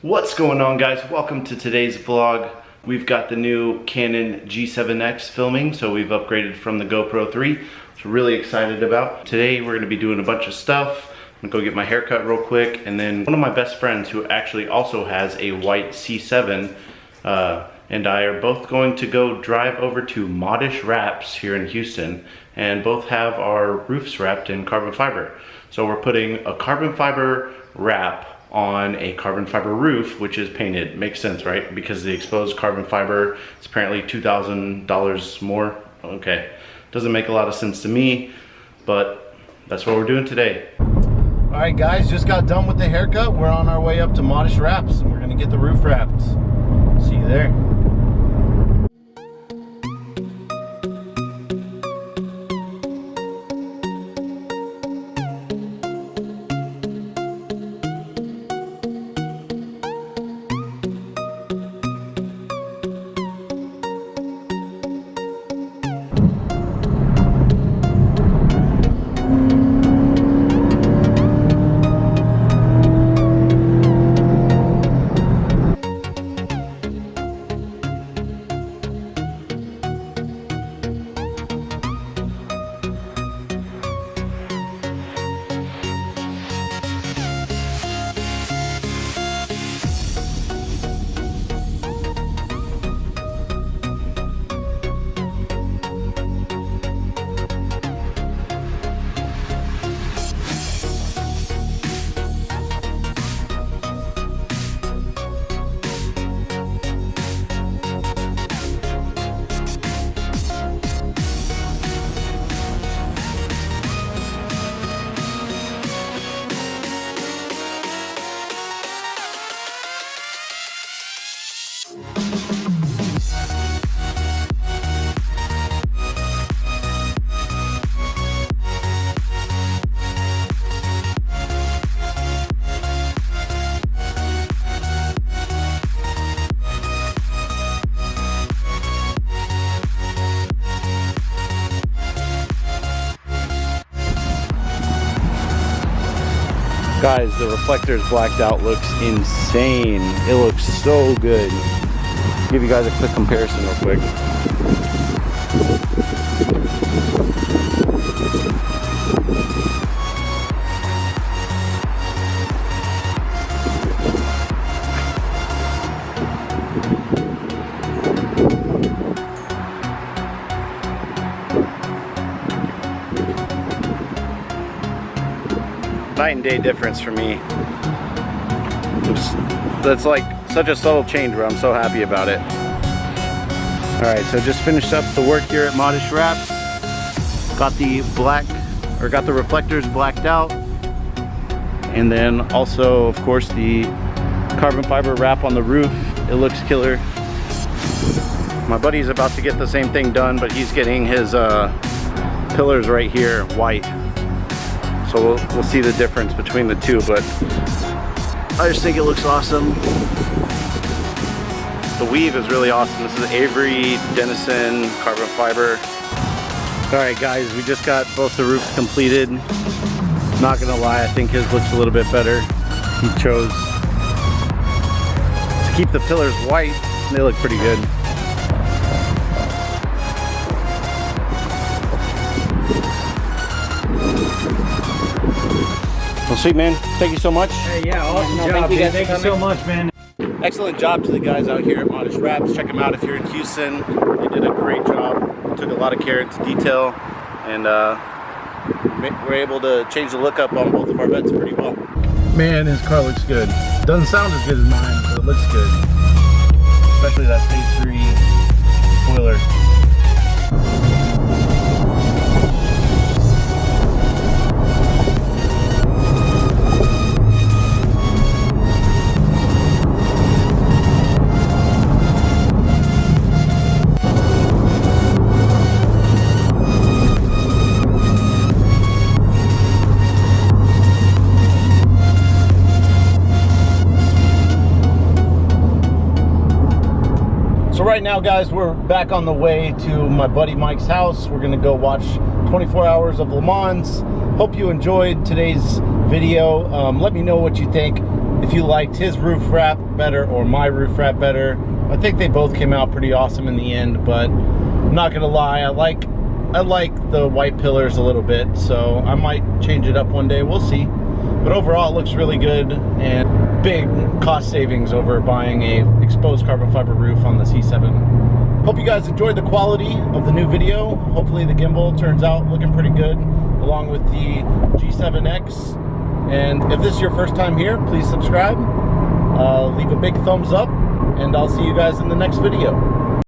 What's going on, guys? Welcome to today's vlog. We've got the new Canon G7X filming, so we've upgraded from the GoPro 3, which we're really excited about. Today we're gonna be doing a bunch of stuff. I'm gonna go get my hair cut real quick, and then one of my best friends who actually also has a white C7 and I are both going to go drive over to Modish Wraps here in Houston, and both have our roofs wrapped in carbon fiber. So we're putting a carbon fiber wrap on a carbon fiber roof, which is painted. Makes sense, right? Because the exposed carbon fiber is apparently $2,000 more. Okay, doesn't make a lot of sense to me, but that's what we're doing today. All right, guys, just got done with the haircut. We're on our way up to Modish Wraps, and we're gonna get the roof wrapped. See you there. Guys, the reflector's blacked out looks insane. It looks so good. Give you guys a quick comparison real quick. Night and day difference for me. That's like such a subtle change, but I'm so happy about it. Alright, so just finished up the work here at Modish Wraps. Got the reflectors blacked out. And then also, of course, the carbon fiber wrap on the roof. It looks killer. My buddy's about to get the same thing done, but he's getting his pillars right here white. So we'll see the difference between the two, but I just think it looks awesome. The weave is really awesome. This is Avery Denison carbon fiber. All right, guys, we just got both the roofs completed. Not gonna lie, I think his looks a little bit better. He chose to keep the pillars white. They look pretty good. Well, sweet, man. Thank you so much. Hey, yeah, awesome job. Thank you so much, man. Excellent job to the guys out here at Modish Wraps. Check them out if you're in Houston. They did a great job. Took a lot of care into detail, and we're able to change the look up on both of our Vettes pretty well. Man, his car looks good. Doesn't sound as good as mine, but it looks good. Especially that Stage 3 spoiler. So right now, guys, we're back on the way to my buddy Mike's house. We're gonna go watch 24 hours of Le Mans. Hope you enjoyed today's video. Let me know what you think. If if you liked his roof wrap better or my roof wrap better. I think they both came out pretty awesome in the end, but I'm not gonna lie, I like the white pillars a little bit, so I might change it up one day, we'll see. But overall it looks really good, and big cost savings over buying a exposed carbon fiber roof on the C7. Hope you guys enjoyed the quality of the new video. Hopefully the gimbal turns out looking pretty good, along with the G7X. And if this is your first time here, please subscribe, leave a big thumbs up, and I'll see you guys in the next video.